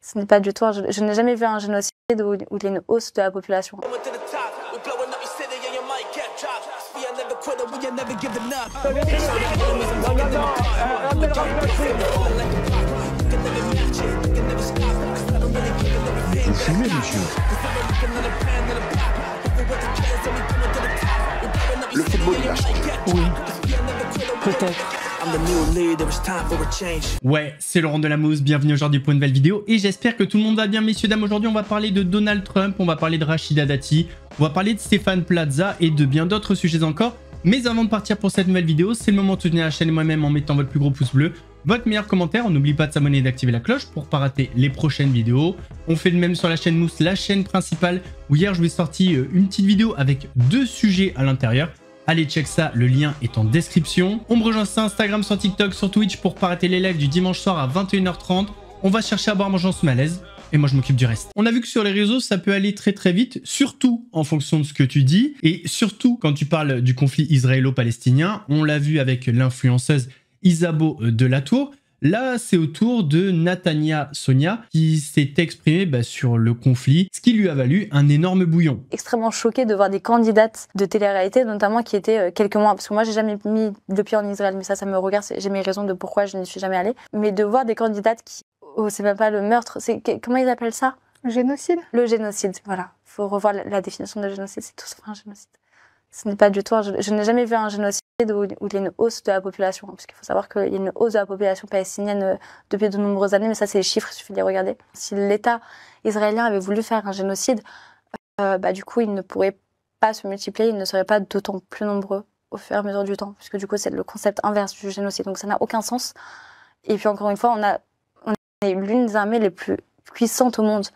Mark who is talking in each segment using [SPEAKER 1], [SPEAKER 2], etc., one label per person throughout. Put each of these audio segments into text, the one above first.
[SPEAKER 1] Ce n'est pas du tout. Je n'ai jamais vu un génocide où il y a une hausse de la population.
[SPEAKER 2] Vous fumez, monsieur?
[SPEAKER 3] Le football, il a changé.
[SPEAKER 4] Oui, peut-être.
[SPEAKER 5] Ouais, c'est Laurent Delamousse, bienvenue aujourd'hui pour une nouvelle vidéo et j'espère que tout le monde va bien, messieurs, dames. Aujourd'hui, on va parler de Donald Trump, on va parler de Rachida Dati, on va parler de Stéphane Plaza et de bien d'autres sujets encore. Mais avant de partir pour cette nouvelle vidéo, c'est le moment de soutenir la chaîne et moi-même en mettant votre plus gros pouce bleu, votre meilleur commentaire. On n'oublie pas de s'abonner et d'activer la cloche pour ne pas rater les prochaines vidéos. On fait le même sur la chaîne Mousse, la chaîne principale, où hier je vous ai sorti une petite vidéo avec 2 sujets à l'intérieur. Allez, check ça, le lien est en description. On me rejoint sur Instagram, sur TikTok, sur Twitch pour pas rater les lives du dimanche soir à 21h30. On va chercher à boire, manger, se malaise. Et moi, je m'occupe du reste. On a vu que sur les réseaux, ça peut aller très très vite, surtout en fonction de ce que tu dis. Et surtout quand tu parles du conflit israélo-palestinien. On l'a vu avec l'influenceuse Isabeau Delatour. Là, c'est au tour de Natania Sonia qui s'est exprimée sur le conflit, ce qui lui a valu un énorme bouillon.
[SPEAKER 1] Extrêmement choquée de voir des candidates de télé-réalité, notamment qui étaient quelques mois, parce que moi j'ai jamais mis le pied en Israël, mais ça me regarde, j'ai mes raisons de pourquoi je n'y suis jamais allée. Mais de voir des candidates qui, c'est même pas le meurtre, comment ils appellent ça?
[SPEAKER 4] Le génocide.
[SPEAKER 1] Le génocide, voilà. Faut revoir la définition de génocide, c'est tout sauf un génocide. Ce n'est pas du tout. Je n'ai jamais vu un génocide où il y a une hausse de la population. Parce qu'il faut savoir qu'il y a une hausse de la population palestinienne depuis de nombreuses années, mais ça, c'est les chiffres, il suffit de les regarder. Si l'État israélien avait voulu faire un génocide, du coup, il ne pourrait pas se multiplier, il ne serait pas d'autant plus nombreux au fur et à mesure du temps. Puisque du coup, c'est le concept inverse du génocide. Donc ça n'a aucun sens. Et puis encore une fois, on est l'une des armées les plus puissantes au monde.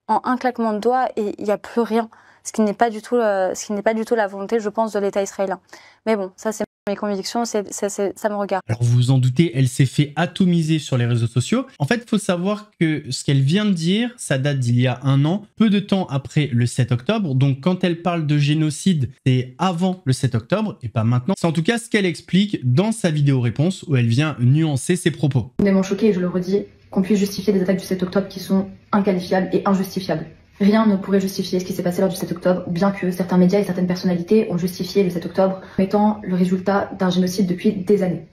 [SPEAKER 1] En un claquement de doigts, et il n'y a plus rien. Ce qui n'est pas du tout la volonté, je pense, de l'État israélien. Mais bon, ça c'est mes convictions, ça me regarde.
[SPEAKER 5] Alors vous vous en doutez, elle s'est fait atomiser sur les réseaux sociaux. En fait, il faut savoir que ce qu'elle vient de dire, ça date d'il y a 1 an, peu de temps après le 7 octobre. Donc quand elle parle de génocide, c'est avant le 7 octobre et pas maintenant. C'est en tout cas ce qu'elle explique dans sa vidéo réponse où elle vient nuancer ses propos.
[SPEAKER 6] On est vraiment choqué, et je le redis, qu'on puisse justifier des attaques du 7 octobre qui sont inqualifiables et injustifiables. Rien ne pourrait justifier ce qui s'est passé lors du 7 octobre, bien que certains médias et certaines personnalités ont justifié le 7 octobre comme étant le résultat d'un génocide depuis des années.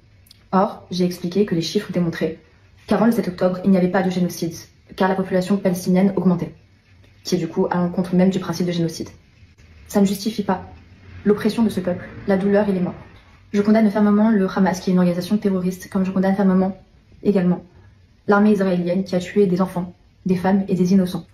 [SPEAKER 6] Or, j'ai expliqué que les chiffres démontraient qu'avant le 7 octobre, il n'y avait pas de génocide, car la population palestinienne augmentait, qui est du coup à l'encontre même du principe de génocide. Ça ne justifie pas l'oppression de ce peuple, la douleur et les morts. Je condamne fermement le Hamas, qui est une organisation terroriste, comme je condamne fermement également l'armée israélienne qui a tué des enfants, des femmes et des innocents.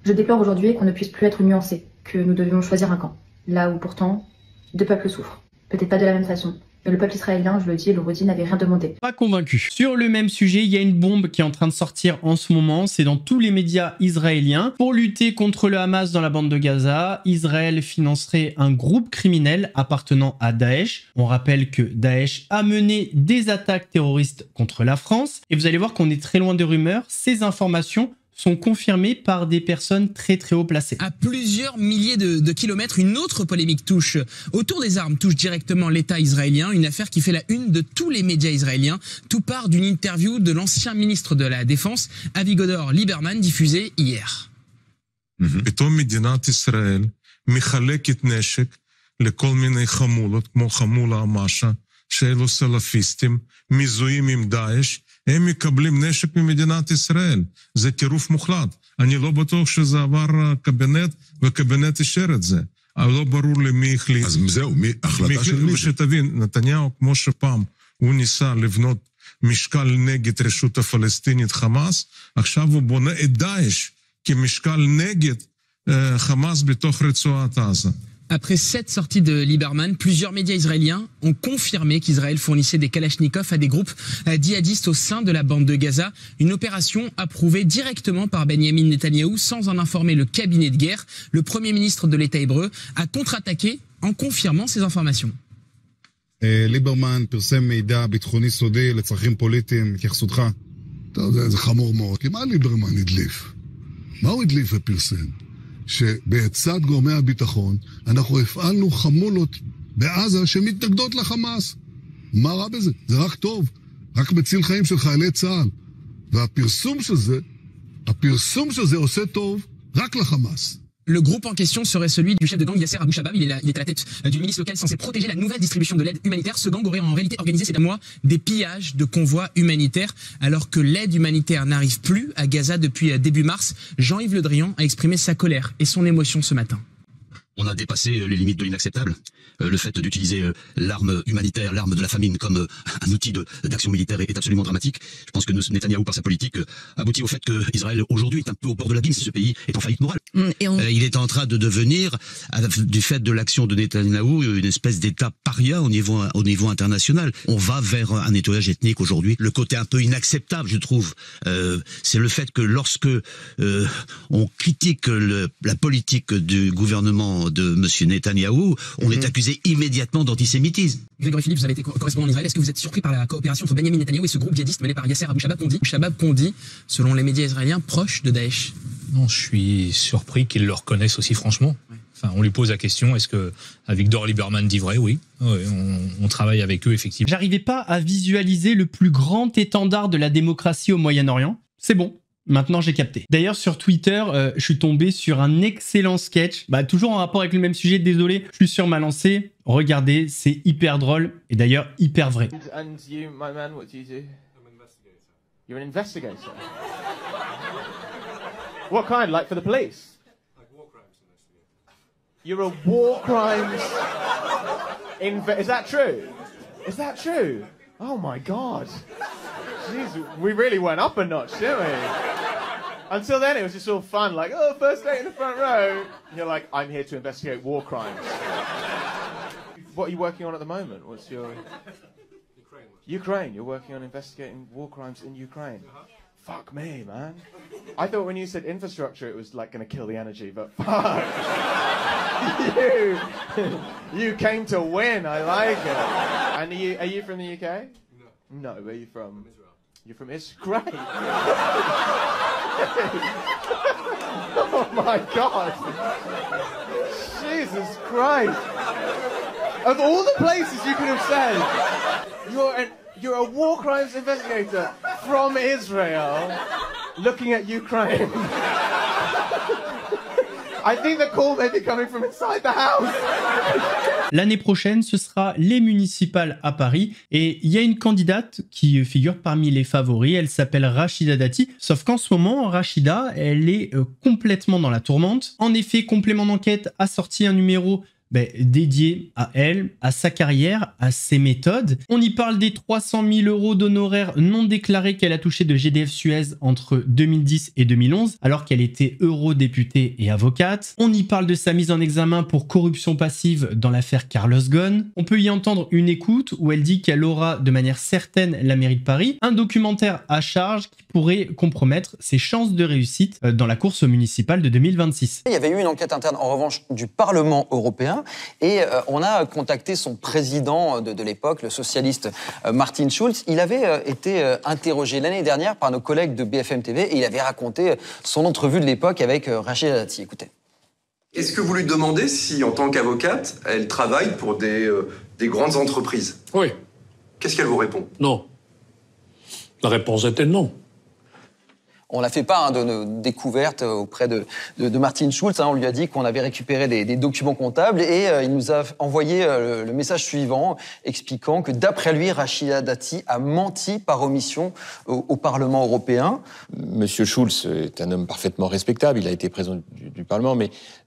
[SPEAKER 6] Je déplore aujourd'hui qu'on ne puisse plus être nuancé, que nous devions choisir un camp, là où pourtant 2 peuples souffrent. Peut-être pas de la même façon, mais le peuple israélien, je le dis et le redis, n'avait rien demandé.
[SPEAKER 5] Pas convaincu. Sur le même sujet, il y a une bombe qui est en train de sortir en ce moment, c'est dans tous les médias israéliens. Pour lutter contre le Hamas dans la bande de Gaza, Israël financerait un groupe criminel appartenant à Daesh. On rappelle que Daesh a mené des attaques terroristes contre la France. Et vous allez voir qu'on est très loin des rumeurs. Ces informations sont confirmés par des personnes très très haut placées.
[SPEAKER 7] À plusieurs milliers de kilomètres, une autre polémique touche autour des armes, touche directement l'État israélien, une affaire qui fait la une de tous les médias israéliens. Tout part d'une interview de l'ancien ministre de la Défense, Avigdor Lieberman, diffusée hier.
[SPEAKER 8] פתאום מדינת ישראל מחלקת נשק לכל מיני חמולות, כמו חמולה המאשה, שאלו סלפיסטים, מזוהים עם דאעש, הם מקבלים נשק ממדינת ישראל. זה טירוף מוחלט. אני לא בטוח שזה עבר קבינט, וקבינט אישר את זה. לא ברור לי מי החליט.
[SPEAKER 2] אז זהו, החלטה של מי זה?
[SPEAKER 8] ושתבין, נתניהו, כמו שפעם הוא ניסה לבנות משקל נגד רשות הפלסטינית חמאס, עכשיו הוא בונה את דאעש כמשקל נגד חמאס בתוך רצועת עזה.
[SPEAKER 7] Après cette sortie de Lieberman, plusieurs médias israéliens ont confirmé qu'Israël fournissait des kalachnikovs à des groupes djihadistes au sein de la bande de Gaza. Une opération approuvée directement par Benjamin Netanyahou sans en informer le cabinet de guerre. Le premier ministre de l'État hébreu a contre-attaqué en confirmant ces informations.
[SPEAKER 2] ליברמן פרסם מידע ביטחוני סודי לצרכים פוליטיים, התייחסותך? זה חמור מאוד, כי מה ליברמן הדליף? מה הוא הדליף ופרסם? שבצד גורמי הביטחון אנחנו הפעלנו חמולות בעזה שמתנגדות לחמאס. מה רע בזה? זה רק טוב, רק מציל חיים של חיילי צה"ל. והפרסום של זה הפרסום שזה עושה טוב רק לחמאס.
[SPEAKER 7] Le groupe en question serait celui du chef de gang Yasser Abou Shabab. Il est à la tête d'une milice locale censée protéger la nouvelle distribution de l'aide humanitaire. Ce gang aurait en réalité organisé ces derniers mois des pillages de convois humanitaires alors que l'aide humanitaire n'arrive plus à Gaza depuis début mars. Jean-Yves Le Drian a exprimé sa colère et son émotion ce matin.
[SPEAKER 9] On a dépassé les limites de l'inacceptable. Le fait d'utiliser l'arme humanitaire, l'arme de la famine comme un outil d'action militaire est absolument dramatique. Je pense que Netanyahou, par sa politique, aboutit au fait qu'Israël aujourd'hui est un peu au bord de l'abîme si ce pays est en faillite morale. Il est en train de devenir, du fait de l'action de Netanyahou, une espèce d'État paria au niveau international. On va vers un nettoyage ethnique aujourd'hui. Le côté un peu inacceptable, je trouve, c'est le fait que lorsque on critique la politique du gouvernement de M. Netanyahou, on est accusé immédiatement d'antisémitisme.
[SPEAKER 7] Grégory Philippe, vous avez été correspondant en Israël. Est-ce que vous êtes surpris par la coopération entre Benyamin Netanyahou et ce groupe djihadiste mené par Yasser Abou Shabab qu'on dit, selon les médias israéliens, proche de Daesh?
[SPEAKER 10] Non, je suis surpris qu'ils le reconnaissent aussi franchement. Enfin, on lui pose la question, est-ce que Avigdor Lieberman dit vrai? Oui, on travaille avec eux, effectivement.
[SPEAKER 5] J'arrivais pas à visualiser le plus grand étendard de la démocratie au Moyen-Orient. C'est bon. Maintenant, j'ai capté. D'ailleurs, sur Twitter, je suis tombé sur un excellent sketch. Toujours en rapport avec le même sujet, désolé, je suis sur ma lancée. Regardez, c'est hyper drôle et d'ailleurs hyper vrai.
[SPEAKER 3] And you, my man, what do you do? I'm an investigator. You're an investigator? What kind? Like for the police? Like war crimes investigator. You're a war crimes... Is that true? Is that true? Oh my God. Jeez, we really went up a notch, didn't we? Until then, it was just all fun, like, oh, first date in the front row. And you're like, I'm here to investigate war crimes. What are you working on at the moment? What's your... Ukraine. You're working on investigating war crimes in Ukraine. Fuck me, man. I thought when you said infrastructure, it was like going to kill the energy, but fuck. You came to win. I like it. And are you from the UK? No. Where are you from? Israel. You're from Israel? Great. Oh my God. Jesus Christ. Of all the places you could have said, you're a war crimes investigator from Israel looking at Ukraine. I think the call may be coming from inside the house.
[SPEAKER 5] L'année prochaine, ce sera les municipales à Paris et il y a une candidate qui figure parmi les favoris, elle s'appelle Rachida Dati, sauf qu'en ce moment, Rachida, elle est complètement dans la tourmente. En effet, Complément d'enquête a sorti un numéro dédié à elle, à sa carrière, à ses méthodes. On y parle des 300 000 € d'honoraires non déclarés qu'elle a touchés de GDF Suez entre 2010 et 2011, alors qu'elle était eurodéputée et avocate. On y parle de sa mise en examen pour corruption passive dans l'affaire Carlos Ghosn. On peut y entendre une écoute où elle dit qu'elle aura de manière certaine la mairie de Paris, un documentaire à charge qui pourrait compromettre ses chances de réussite dans la course municipale de 2026.
[SPEAKER 11] Il y avait eu une enquête interne, en revanche, du Parlement européen. Et on a contacté son président de l'époque, le socialiste Martin Schulz. Il avait été interrogé l'année dernière par nos collègues de BFM TV et il avait raconté son entrevue de l'époque avec Rachida Dati. Écoutez.
[SPEAKER 12] Est-ce que vous lui demandez si, en tant qu'avocate, elle travaille pour des grandes entreprises?
[SPEAKER 13] Oui.
[SPEAKER 12] Qu'est-ce qu'elle vous répond?
[SPEAKER 13] Non. La réponse était non.
[SPEAKER 11] On n'a fait pas de nos découvertes auprès de Martin Schulz. On lui a dit qu'on avait récupéré des documents comptables et il nous a envoyé le message suivant expliquant que d'après lui, Rachida Dati a menti par omission au Parlement européen.
[SPEAKER 14] Monsieur Schulz est un homme parfaitement respectable. Il a été président du Parlement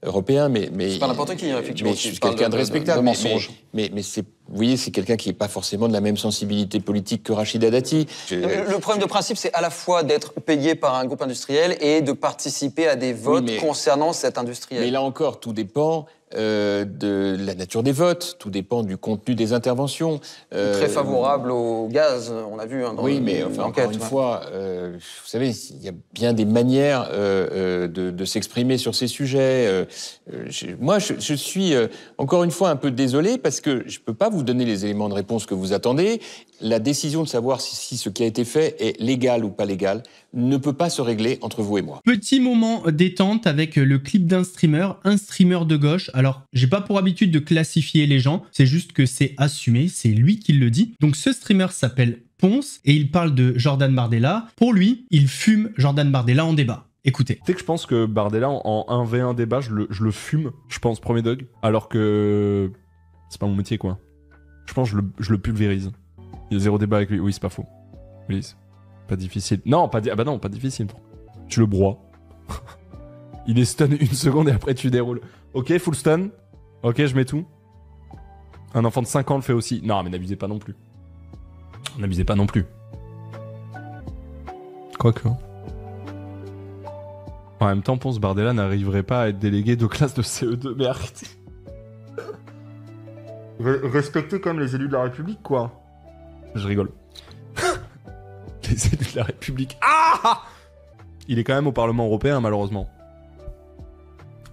[SPEAKER 14] européen, mais
[SPEAKER 11] c'est pas n'importe qui, effectivement.
[SPEAKER 14] Mais c'est quelqu'un de respectable.
[SPEAKER 11] De mensonge.
[SPEAKER 14] Mais c'est, vous voyez, c'est quelqu'un qui n'est pas forcément de la même sensibilité politique que Rachida Dati.
[SPEAKER 11] Le problème de principe, c'est à la fois d'être payé par un groupe industriel et de participer à des votes concernant cet industriel.
[SPEAKER 14] Mais là encore, tout dépend de la nature des votes, tout dépend du contenu des interventions.
[SPEAKER 11] Très favorable au gaz, on a vu dans
[SPEAKER 14] mais enfin, encore une fois, vous savez, il y a bien des manières de s'exprimer sur ces sujets. Moi, je suis encore une fois un peu désolé parce que je ne peux pas vous donner les éléments de réponse que vous attendez. La décision de savoir si ce qui a été fait est légal ou pas légal ne peut pas se régler entre vous et moi.
[SPEAKER 5] Petit moment détente avec le clip d'un streamer, un streamer de gauche. Alors, j'ai pas pour habitude de classifier les gens, c'est juste que c'est assumé, c'est lui qui le dit. Donc ce streamer s'appelle Ponce et il parle de Jordan Bardella. Pour lui, il fume Jordan Bardella en débat. Écoutez.
[SPEAKER 15] Tu sais que je pense que Bardella, en 1v1 débat, je le fume, je pense, premier dog, alors que c'est pas mon métier, quoi. Je pense que je le pulvérise. Il y a 0 débat avec lui. Oui, c'est pas faux. Oui, c'est pas difficile. Non, pas difficile. Tu le broies. Il est stun 1 seconde et après tu déroules. Ok, full stun. Ok, je mets tout. Un enfant de 5 ans le fait aussi. Non, mais n'abusez pas non plus. N'abusez pas non plus. Quoique. En même temps, Ponce Bardella n'arriverait pas à être délégué de classe de CE2. Mais arrêtez. Respectez quand même les élus de la République, quoi. Je rigole. Les élus de la République. Ah! Il est quand même au Parlement européen, malheureusement.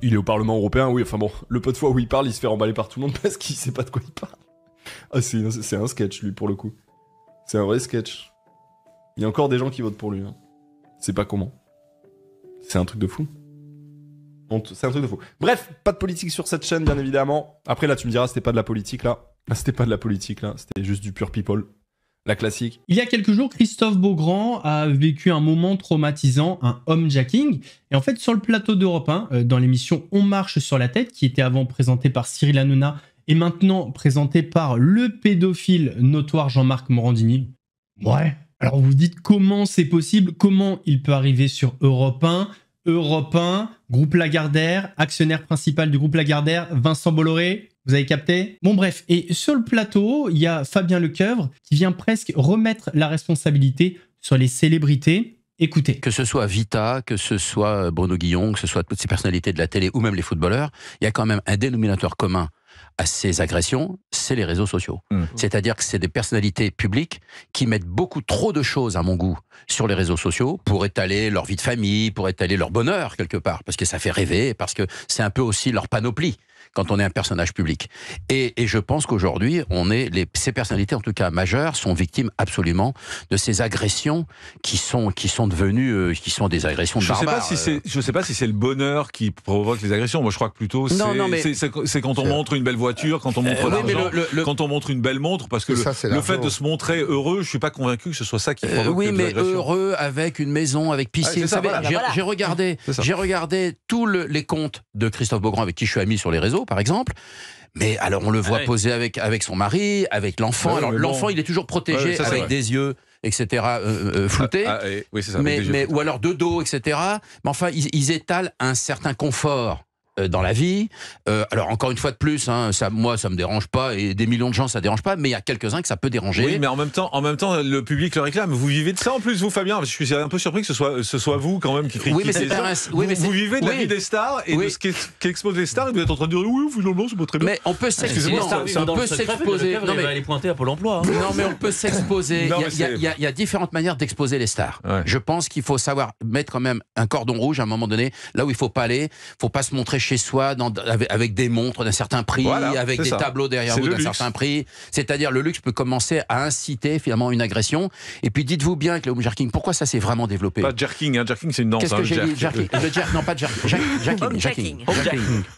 [SPEAKER 15] Il est au Parlement européen, oui, enfin bon, le peu de fois où il parle, il se fait remballer par tout le monde parce qu'il sait pas de quoi il parle. Ah, c'est un sketch, lui, pour le coup. C'est un vrai sketch. Il y a encore des gens qui votent pour lui. Hein. C'est pas comment. C'est un truc de fou. C'est un truc de fou. Bref, pas de politique sur cette chaîne, bien évidemment. Après, là, tu me diras, c'était pas de la politique, là. C'était pas de la politique, là. C'était juste du pure people. La classique.
[SPEAKER 5] Il y a quelques jours, Christophe Beaugrand a vécu un moment traumatisant, un homejacking. Et en fait, sur le plateau d'Europe 1, dans l'émission On marche sur la tête, qui était avant présentée par Cyril Hanouna et maintenant présentée par le pédophile notoire Jean-Marc Morandini. Ouais. Alors vous dites comment c'est possible, comment il peut arriver sur Europe 1. Europe 1, groupe Lagardère, actionnaire principal du groupe Lagardère, Vincent Bolloré. Vous avez capté? Bon bref, et sur le plateau, il y a Fabien Lecoeuvre qui vient presque remettre la responsabilité sur les célébrités. Écoutez.
[SPEAKER 9] Que ce soit Vita, que ce soit Bruno Guillon, que ce soit toutes ces personnalités de la télé ou même les footballeurs, il y a quand même un dénominateur commun à ces agressions, c'est les réseaux sociaux. C'est-à-dire que c'est des personnalités publiques qui mettent beaucoup trop de choses, à mon goût, sur les réseaux sociaux pour étaler leur vie de famille, pour étaler leur bonheur, quelque part, parce que ça fait rêver, parce que c'est un peu aussi leur panoplie quand on est un personnage public. Et je pense qu'aujourd'hui, ces personnalités, en tout cas majeures, sont victimes absolument de ces agressions qui sont devenues, qui sont des agressions barbares.
[SPEAKER 16] Je sais pas si c'est le bonheur qui provoque les agressions. Moi, je crois que plutôt c'est quand on montre une belle voiture, quand on montre l'argent, quand on montre une belle montre, parce que le fait de se montrer heureux, je suis pas convaincu que ce soit ça qui provoque
[SPEAKER 9] oui, mais
[SPEAKER 16] agressions.
[SPEAKER 9] Heureux avec une maison, avec piscine. Vous savez, j'ai regardé tous les comptes de Christophe Beaugrand, avec qui je suis ami sur les réseaux, par exemple. Mais alors on le voit poser avec son mari, avec l'enfant. Alors l'enfant, il est toujours protégé avec des yeux, etc. Floutés.
[SPEAKER 16] Oui, c'est ça.
[SPEAKER 9] Ou alors de dos, etc. Mais enfin, ils étalent un certain confort dans la vie. Alors encore une fois de plus, hein, moi ça me dérange pas et des millions de gens ça dérange pas, mais il y a quelques-uns que ça peut déranger.
[SPEAKER 16] Oui, mais en même temps le public le réclame. Vous vivez de ça en plus, vous Fabien? Je suis un peu surpris que ce soit vous quand même qui critiquez.
[SPEAKER 9] Oui, mais
[SPEAKER 16] vous vivez de la vie des stars et de ce qu'exposent les stars et vous êtes en train de dire oui, finalement c'est pas très bien.
[SPEAKER 9] Mais on peut s'exposer. On peut s'exposer.
[SPEAKER 17] Non mais aller pointer à Pôle Emploi. Hein.
[SPEAKER 9] Non mais on peut s'exposer. Il y a différentes manières d'exposer les stars. Ouais. Je pense qu'il faut savoir mettre quand même un cordon rouge à un moment donné, là où il faut pas aller. Faut pas se montrer chez soi avec des montres d'un certain prix, avec des tableaux derrière vous d'un certain prix. C'est-à-dire le luxe peut commencer à inciter finalement une agression. Et puis dites-vous bien que le homejarking, pourquoi ça s'est vraiment développé?
[SPEAKER 16] Pas jerking, hein, jerking c'est une danse.
[SPEAKER 9] Qu'est-ce que j'ai dit? Non, pas jacking.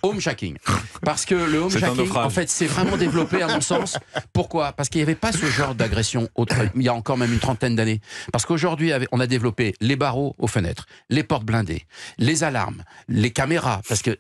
[SPEAKER 9] Homejacking. Parce que le homejacking, en fait, c'est vraiment développé à mon sens. Pourquoi? Parce qu'il n'y avait pas ce genre d'agression il y a encore même une trentaine d'années. Parce qu'aujourd'hui, on a développé les barreaux aux fenêtres, les portes blindées, les alarmes, les caméras, parce que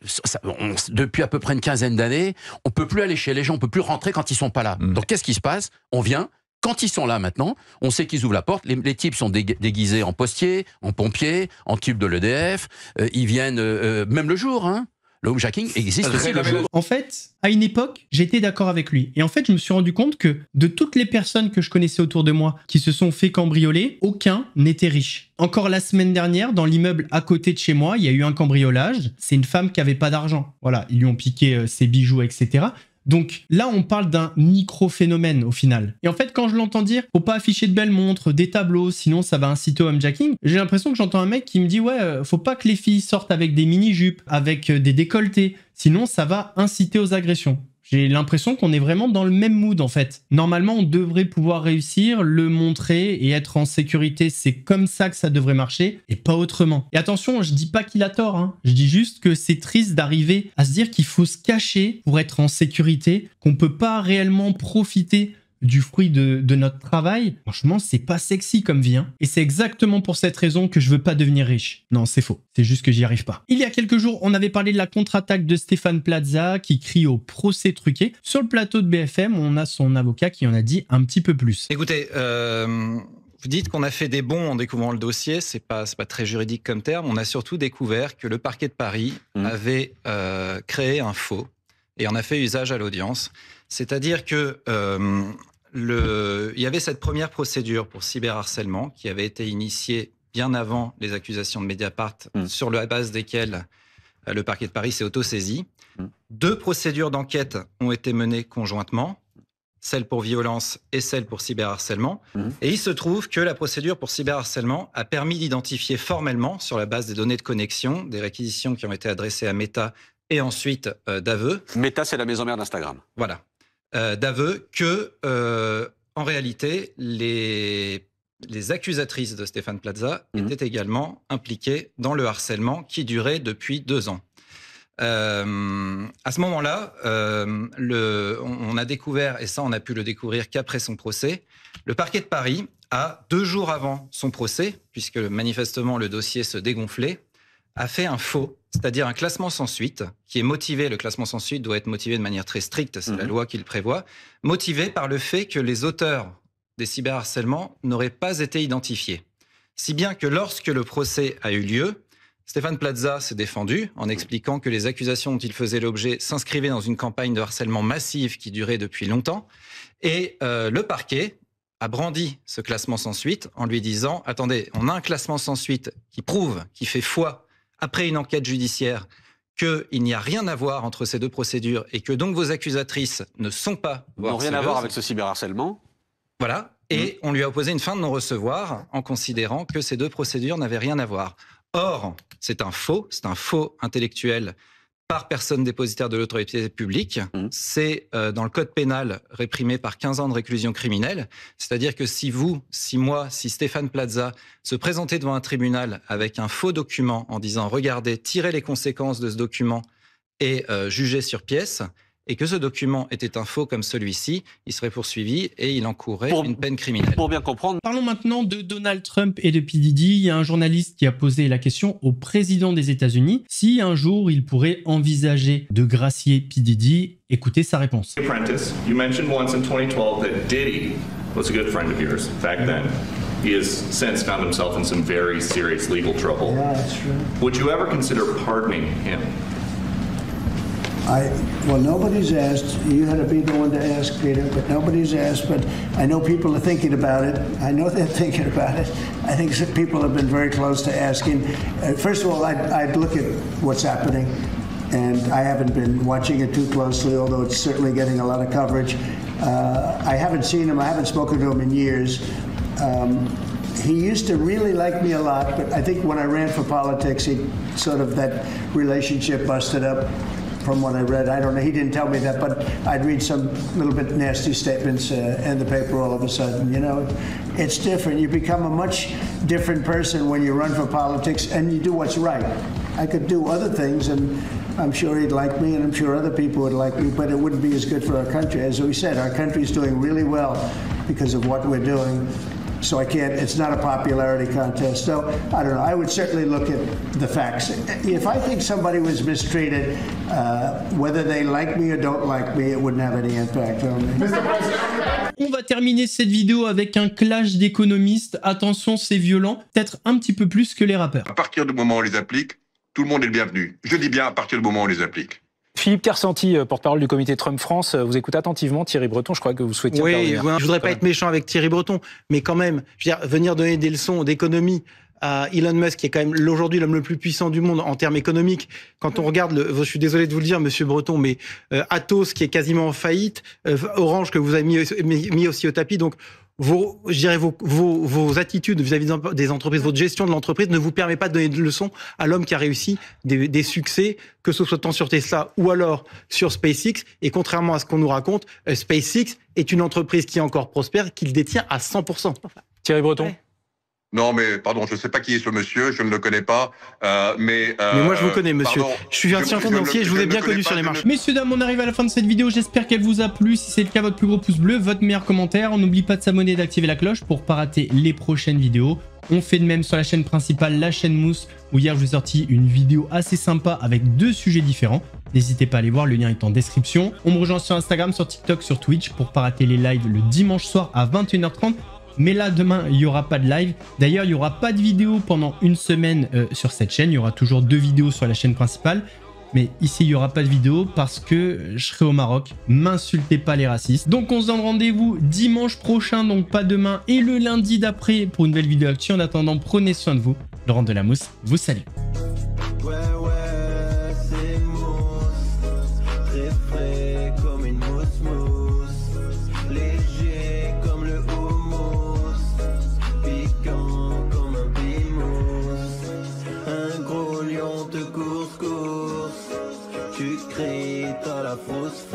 [SPEAKER 9] depuis à peu près une quinzaine d'années, on peut plus aller chez les gens, on peut plus rentrer quand ils sont pas là. Donc qu'est-ce qui se passe? On vient, quand ils sont là maintenant, on sait qu'ils ouvrent la porte, les types sont déguisés en postiers, en pompiers, en tubes de l'EDF, ils viennent même le jour, hein. Le homejacking existe aussi le jour.
[SPEAKER 5] En fait, à une époque, j'étais d'accord avec lui. Et en fait, je me suis rendu compte que de toutes les personnes que je connaissais autour de moi qui se sont fait cambrioler, aucun n'était riche. Encore la semaine dernière, dans l'immeuble à côté de chez moi, il y a eu un cambriolage. C'est une femme qui avait pas d'argent. Voilà, ils lui ont piqué ses bijoux, etc. Donc là, on parle d'un micro-phénomène au final. Et en fait, quand je l'entends dire, faut pas afficher de belles montres, des tableaux, sinon ça va inciter au homejacking, j'ai l'impression que j'entends un mec qui me dit ouais, faut pas que les filles sortent avec des mini-jupes, avec des décolletés, sinon ça va inciter aux agressions. J'ai l'impression qu'on est vraiment dans le même mood en fait. Normalement, on devrait pouvoir réussir, le montrer et être en sécurité. C'est comme ça que ça devrait marcher et pas autrement. Et attention, je dis pas qu'il a tort, hein. Je dis juste que c'est triste d'arriver à se dire qu'il faut se cacher pour être en sécurité, qu'on peut pas réellement profiter du fruit de notre travail, franchement, c'est pas sexy comme vie. Hein. Et c'est exactement pour cette raison que je veux pas devenir riche. Non, c'est faux. C'est juste que j'y arrive pas. Il y a quelques jours, on avait parlé de la contre-attaque de Stéphane Plaza qui crie au procès truqué. Sur le plateau de BFM, on a son avocat qui en a dit un petit peu plus.
[SPEAKER 17] Écoutez, vous dites qu'on a fait des bons en découvrant le dossier. C'est pas très juridique comme terme. On a surtout découvert que le parquet de Paris avait créé un faux et en a fait usage à l'audience. C'est-à-dire que il y avait cette première procédure pour cyberharcèlement qui avait été initiée bien avant les accusations de Mediapart, sur la base desquelles le parquet de Paris s'est autosaisi. 2 procédures d'enquête ont été menées conjointement, celle pour violence et celle pour cyberharcèlement. Et il se trouve que la procédure pour cyberharcèlement a permis d'identifier formellement, sur la base des données de connexion, des réquisitions qui ont été adressées à Meta et ensuite d'aveux.
[SPEAKER 18] Meta, c'est la maison mère d'Instagram.
[SPEAKER 17] Voilà. D'aveux que, en réalité, les accusatrices de Stéphane Plaza étaient également impliquées dans le harcèlement qui durait depuis 2 ans. À ce moment-là, on a découvert, et ça on a pu le découvrir qu'après son procès, le parquet de Paris a 2 jours avant son procès, puisque manifestement le dossier se dégonflait, a fait un faux, c'est-à-dire un classement sans suite, qui est motivé, le classement sans suite doit être motivé de manière très stricte, c'est la loi qui le prévoit, motivé par le fait que les auteurs des cyberharcèlements n'auraient pas été identifiés. Si bien que lorsque le procès a eu lieu, Stéphane Plaza s'est défendu en expliquant que les accusations dont il faisait l'objet s'inscrivaient dans une campagne de harcèlement massive qui durait depuis longtemps. Et le parquet a brandi ce classement sans suite en lui disant « Attendez, on a un classement sans suite qui prouve, qui fait foi après une enquête judiciaire, qu'il n'y a rien à voir entre ces 2 procédures et que donc vos accusatrices ne sont pas...
[SPEAKER 18] n'ont rien à voir avec ce cyberharcèlement. »
[SPEAKER 17] Voilà. Et on lui a opposé une fin de non-recevoir en considérant que ces 2 procédures n'avaient rien à voir. Or, c'est un faux intellectuel par personne dépositaire de l'autorité publique. C'est dans le code pénal réprimé par 15 ans de réclusion criminelle. C'est-à-dire que si vous, si moi, si Stéphane Plaza se présentait devant un tribunal avec un faux document en disant « Regardez, tirez les conséquences de ce document et jugez sur pièce », et que ce document était un faux comme celui-ci, il serait poursuivi et il encourrait une peine criminelle.
[SPEAKER 18] Pour bien comprendre.
[SPEAKER 5] Parlons maintenant de Donald Trump et de P. Diddy. Il y a un journaliste qui a posé la question au président des États-Unis si un jour il pourrait envisager de gracier P. Diddy. Écoutez sa réponse.
[SPEAKER 19] Apprentice, you mentioned once in 2012 that Diddy was a good friend of yours back then. He has since found himself in some very serious legal trouble.
[SPEAKER 20] Yeah, that's true.
[SPEAKER 19] Would you ever consider pardoning him?
[SPEAKER 20] Well, nobody's asked. You had to be the one to ask, Peter, but nobody's asked. But I know people are thinking about it. I know they're thinking about it. I think some people have been very close to asking. First of all, I'd look at what's happening, and I haven't been watching it too closely, although it's certainly getting a lot of coverage. I haven't seen him. I haven't spoken to him in years. He used to really like me a lot, but I think when I ran for politics, that relationship busted up. From what I read, I don't know. He didn't tell me that, but I'd read some little bit nasty statements in the paper all of a sudden. You know, it's different. You become a much different person when you run for politics and you do what's right. I could do other things, and I'm sure he'd like me, and I'm sure other people would like me, but it wouldn't be as good for our country. As we said, our country is doing really well because of what we're doing. So I can't, it's not a popularity contest. So, I don't know, I would certainly look at the facts. If I think somebody was mistreated, whether they like me or don't like me, it wouldn't have any impact on me.
[SPEAKER 5] On va terminer cette vidéo avec un clash d'économistes. Attention, c'est violent, peut-être un petit peu plus que les rappeurs.
[SPEAKER 21] À partir du moment où on les applique, tout le monde est le bienvenu. Je dis bien à partir du moment où on les applique.
[SPEAKER 22] Philippe Kersanti, porte-parole du comité Trump France, vous écoute attentivement. Thierry Breton, je crois que vous souhaitiez intervenir.
[SPEAKER 23] Oui, je voudrais pas être méchant avec Thierry Breton, mais quand même, je veux dire, venir donner des leçons d'économie à Elon Musk, qui est quand même aujourd'hui l'homme le plus puissant du monde en termes économiques. Quand on regarde, je suis désolé de vous le dire, monsieur Breton, mais Atos, qui est quasiment en faillite, Orange, que vous avez mis aussi au tapis, donc vos attitudes vis-à-vis des entreprises, votre gestion de l'entreprise ne vous permet pas de donner de leçons à l'homme qui a réussi des succès, que ce soit tant sur Tesla ou alors sur SpaceX. Et contrairement à ce qu'on nous raconte, SpaceX est une entreprise qui est encore prospère, qu'il détient à 100%.
[SPEAKER 22] Thierry Breton.
[SPEAKER 23] Ouais.
[SPEAKER 21] Non, mais pardon, je ne sais pas qui est ce monsieur, je ne le connais pas, mais
[SPEAKER 23] moi, je vous connais, monsieur.
[SPEAKER 21] pardon,
[SPEAKER 23] je suis ancien financier, je vous ai bien connu sur les marchés.
[SPEAKER 5] Messieurs, dames, on arrive à la fin de cette vidéo. J'espère qu'elle vous a plu. Si c'est le cas, votre plus gros pouce bleu, votre meilleur commentaire. On n'oublie pas de s'abonner et d'activer la cloche pour pas rater les prochaines vidéos. On fait de même sur la chaîne principale, la chaîne Mousse, où hier, je vous ai sorti une vidéo assez sympa avec 2 sujets différents. N'hésitez pas à aller voir, le lien est en description. On me rejoint sur Instagram, sur TikTok, sur Twitch pour pas rater les lives le dimanche soir à 21h30. Mais là, demain, il n'y aura pas de live. D'ailleurs, il n'y aura pas de vidéo pendant une semaine sur cette chaîne. Il y aura toujours 2 vidéos sur la chaîne principale. Mais ici, il n'y aura pas de vidéo parce que je serai au Maroc. M'insultez pas les racistes. Donc, on se donne rendez-vous dimanche prochain, donc pas demain, et le lundi d'après pour une nouvelle vidéo actu. En attendant, prenez soin de vous. Laurent Delamousse vous salue.
[SPEAKER 1] Tu cries, t'as la fausse